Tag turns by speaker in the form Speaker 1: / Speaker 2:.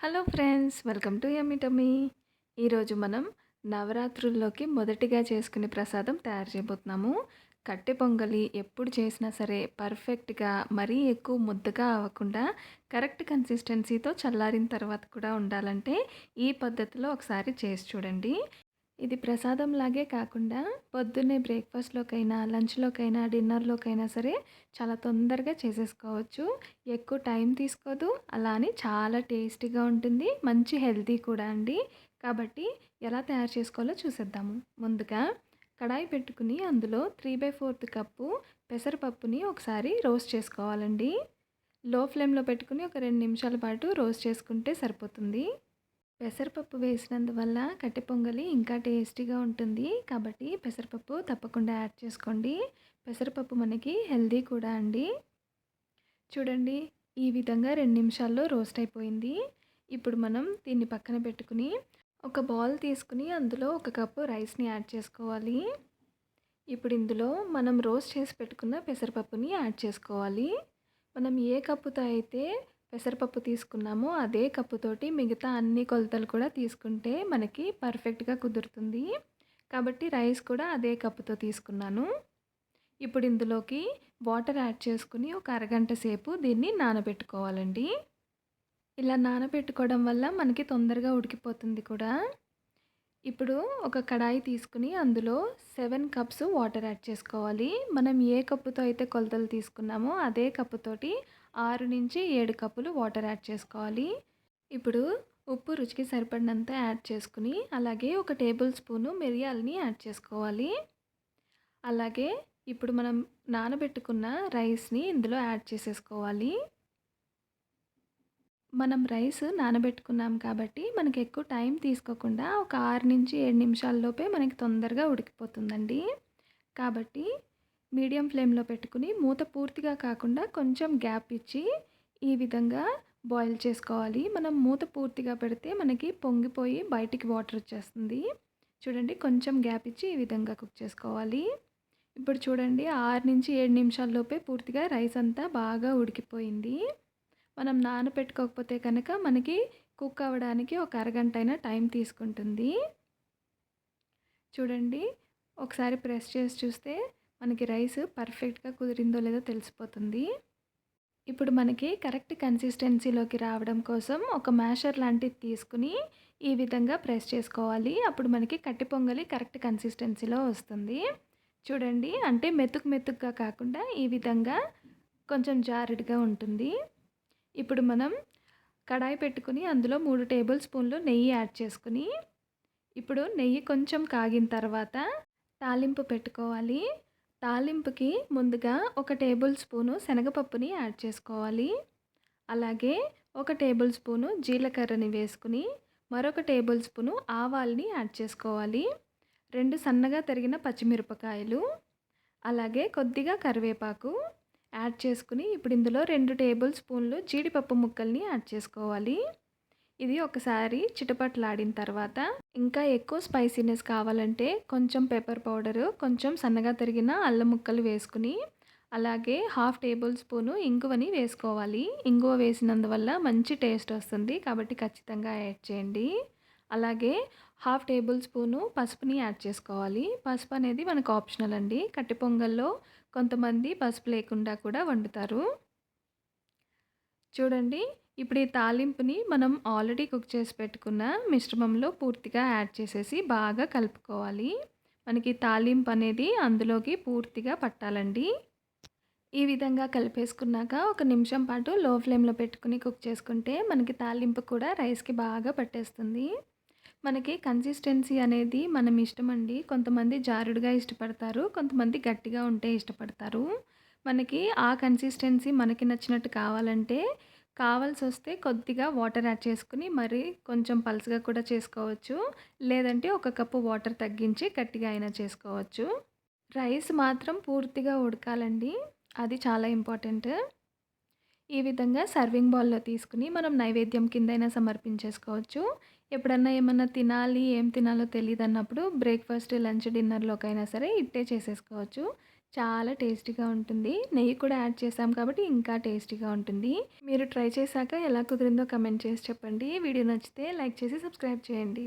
Speaker 1: Hello friends, welcome to YummyTumy. ఈరోజు మనం నవరాత్రుల్లోకి మొదటిగా చేసుకునే ప్రసాదం తయారు చేయబోతున్నాము. కట్టె పొంగలి ఎప్పుడు చేసినా సరే పర్ఫెక్ట్‌గా మరీ ఎక్కువ ముద్దగా అవ్వకుండా కరెక్ట్ కన్సిస్టెన్సీతో చల్లారిన తర్వాత కూడా ఉండాలంటే ఈ పద్ధతిలో ఒకసారి చేసి చూడండి. ఇది ప్రసాదం లాగే కాకుండా పొద్దున్నే బ్రేక్‌ఫాస్ట్‌లోకైనా, లంచ్‌లోకైనా, డిన్నర్‌లోకైనా సరే చాలా తొందరగా చేసేసుకోవచ్చు. ఎక్కువ టైం తీసుకోదు. అలా అని చాలా టేస్టీగా ఉంటుంది. మంచి హెల్తీ కూడా అండి. కాబట్టి ఎలా తయారు చేసుకోవాలో చూసేద్దాము. ముందుగా కడాయి పెట్టుకుని అందులో 3/4 కప్పు పెసరపప్పుని ఒకసారి రోస్ట్ చేసుకోవాలండి. లో ఫ్లేమ్‌లో పెట్టుకుని ఒక 2 నిమిషాల పాటు రోస్ట్ చేసుకుంటే సరిపోతుంది. పెసరపప్పు వేసినందువల్ల కట్టె పొంగలి ఇంకా టేస్టీగా ఉంటుంది. కాబట్టి పెసరపప్పు తప్పకుండా యాడ్ చేసుకోండి. పెసరపప్పు మనకి హెల్తీ కూడా అండి. చూడండి, ఈ విధంగా 2 నిమిషాల్లో రోస్ట్ అయిపోయింది. ఇప్పుడు మనం దీన్ని పక్కన పెట్టుకుని ఒక బౌల్ తీసుకుని అందులో ఒక కప్పు రైస్‌ని యాడ్ చేసుకోవాలి. ఇప్పుడు ఇందులో మనం రోస్ట్ చేసి పెట్టుకున్న పెసరపప్పుని యాడ్ చేసుకోవాలి. మనం ఏ కప్పుతో అయితే పెసరపప్పు తీసుకున్నామో అదే కప్పుతోటి మిగతా అన్ని కొలతలు కూడా తీసుకుంటే మనకి పర్ఫెక్ట్‌గా కుదురుతుంది. కాబట్టి రైస్ కూడా అదే కప్పుతో తీసుకున్నాను. ఇప్పుడు ఇందులోకి వాటర్ యాడ్ చేసుకుని ఒక అరగంట సేపు దీన్ని నానబెట్టుకోవాలండి. ఇలా నానబెట్టుకోవడం వల్ల మనకి తొందరగా ఉడికిపోతుంది కూడా. ఇప్పుడు ఒక కడాయి తీసుకుని అందులో 7 కప్స్ వాటర్ యాడ్ చేసుకోవాలి. మనం ఏ కప్పుతో అయితే కొలతలు తీసుకున్నామో అదే కప్పుతోటి 6-7 కప్పులు వాటర్ యాడ్ చేసుకోవాలి. ఇప్పుడు ఉప్పు రుచికి సరిపడినంత యాడ్ చేసుకుని అలాగే ఒక టేబుల్ స్పూను మిరియాలని యాడ్ చేసుకోవాలి. అలాగే ఇప్పుడు మనం నానబెట్టుకున్న రైస్‌ని ఇందులో యాడ్ చేసేసుకోవాలి. మనం రైస్ నానబెట్టుకున్నాం కాబట్టి మనకి ఎక్కువ టైం తీసుకోకుండా ఒక 6-7 నిమిషాల్లోపే మనకి తొందరగా ఉడికిపోతుందండి. కాబట్టి మీడియం ఫ్లేమ్‌లో పెట్టుకుని మూత పూర్తిగా కాకుండా కొంచెం గ్యాప్ ఇచ్చి ఈ విధంగా బాయిల్ చేసుకోవాలి. మనం మూత పూర్తిగా పెడితే మనకి పొంగిపోయి బయటికి వాటర్ వచ్చేస్తుంది. చూడండి, కొంచెం గ్యాప్ ఇచ్చి ఈ విధంగా కుక్ చేసుకోవాలి. ఇప్పుడు చూడండి, 6-7 నిమిషాల్లోపే పూర్తిగా రైస్ అంతా బాగా ఉడికిపోయింది. మనం నానబెట్టుకోకపోతే కనుక మనకి కుక్ అవ్వడానికి ఒక అరగంటైనా టైం తీసుకుంటుంది. చూడండి, ఒకసారి ప్రెస్ చేసి చూస్తే మనకి రైస్ పర్ఫెక్ట్‌గా కుదిరిందో లేదో తెలిసిపోతుంది. ఇప్పుడు మనకి కరెక్ట్ కన్సిస్టెన్సీలోకి రావడం కోసం ఒక మ్యాషర్ లాంటిది తీసుకుని ఈ విధంగా ప్రెస్ చేసుకోవాలి. అప్పుడు మనకి కట్టె పొంగలి కరెక్ట్ కన్సిస్టెన్సీలో వస్తుంది. చూడండి, అంటే మెతుకుగా కాకుండా ఈ విధంగా కొంచెం జారుడుగా ఉంటుంది. ఇప్పుడు మనం కడాయి పెట్టుకుని అందులో 3 టేబుల్ స్పూన్లు నెయ్యి యాడ్ చేసుకుని ఇప్పుడు నెయ్యి కొంచెం కాగిన తర్వాత తాలింపు పెట్టుకోవాలి. తాలింపుకి ముందుగా ఒక టేబుల్ స్పూను శనగపప్పుని యాడ్ చేసుకోవాలి. అలాగే ఒక టేబుల్ స్పూను జీలకర్రని వేసుకుని మరొక టేబుల్ స్పూను ఆవాల్ని యాడ్ చేసుకోవాలి. 2 సన్నగా తరిగిన పచ్చిమిరపకాయలు, అలాగే కొద్దిగా కరివేపాకు యాడ్ చేసుకుని ఇప్పుడు ఇందులో 2 టేబుల్ స్పూన్లు జీడిపప్పు ముక్కల్ని యాడ్ చేసుకోవాలి. ఇది ఒకసారి చిటపటలాడిన తర్వాత ఇంకా ఎక్కువ స్పైసీనెస్ కావాలంటే కొంచెం పెప్పర్ పౌడరు, కొంచెం సన్నగా తరిగిన అల్లం ముక్కలు వేసుకుని అలాగే హాఫ్ టేబుల్ స్పూను ఇంగువని వేసుకోవాలి. ఇంగువ వేసినందువల్ల మంచి టేస్ట్ వస్తుంది. కాబట్టి ఖచ్చితంగా యాడ్ చేయండి. అలాగే హాఫ్ టేబుల్ స్పూను పసుపుని యాడ్ చేసుకోవాలి. పసుపు అనేది మనకు ఆప్షనల్ అండి. కట్టె పొంగల్లో కొంతమంది పసుపు లేకుండా కూడా వండుతారు. చూడండి, ఇప్పుడు ఈ తాలింపుని మనం ఆల్రెడీ కుక్ చేసి పెట్టుకున్న మిశ్రమంలో పూర్తిగా యాడ్ చేసేసి బాగా కలుపుకోవాలి. మనకి తాలింపు అనేది అందులోకి పూర్తిగా పట్టాలండి. ఈ విధంగా కలిపేసుకున్నాక ఒక నిమిషం పాటు లో ఫ్లేమ్‌లో పెట్టుకుని కుక్ చేసుకుంటే మనకి తాలింపు కూడా రైస్‌కి బాగా పట్టేస్తుంది. మనకి కన్సిస్టెన్సీ అనేది మనం ఇష్టమండి. కొంతమంది జారుడుగా ఇష్టపడతారు. కొంతమంది గట్టిగా ఉంటే ఇష్టపడతారు. మనకి ఆ కన్సిస్టెన్సీ మనకి నచ్చినట్టు కావాలంటే కావాల్సొస్తే కొద్దిగా వాటర్ యాడ్ చేసుకొని మరి కొంచెం పలుచగా కూడా చేసుకోవచ్చు. లేదంటే ఒక కప్పు వాటర్ తగ్గించి గట్టిగా అయినా చేసుకోవచ్చు. రైస్ మాత్రం పూర్తిగా ఉడకాలండి. అది చాలా ఇంపార్టెంట్. ఈ విధంగా సర్వింగ్ బౌల్‌లో తీసుకుని మనం నైవేద్యం కిందైనా సమర్పించేసుకోవచ్చు. ఎప్పుడన్నా ఏమన్నా తినాలి, ఏం తినాలో తెలీదన్నప్పుడు బ్రేక్‌ఫాస్ట్, లంచ్, డిన్నర్‌లోకైనా సరే ఇట్టే చేసేసుకోవచ్చు. చాలా టేస్టీగా ఉంటుంది. నెయ్యి కూడా యాడ్ చేసాం కాబట్టి ఇంకా టేస్టీగా ఉంటుంది. మీరు ట్రై చేశాక ఎలా కుదిరిందో కమెంట్ చేసి చెప్పండి. వీడియో నచ్చితే లైక్ చేసి సబ్స్క్రైబ్ చేయండి.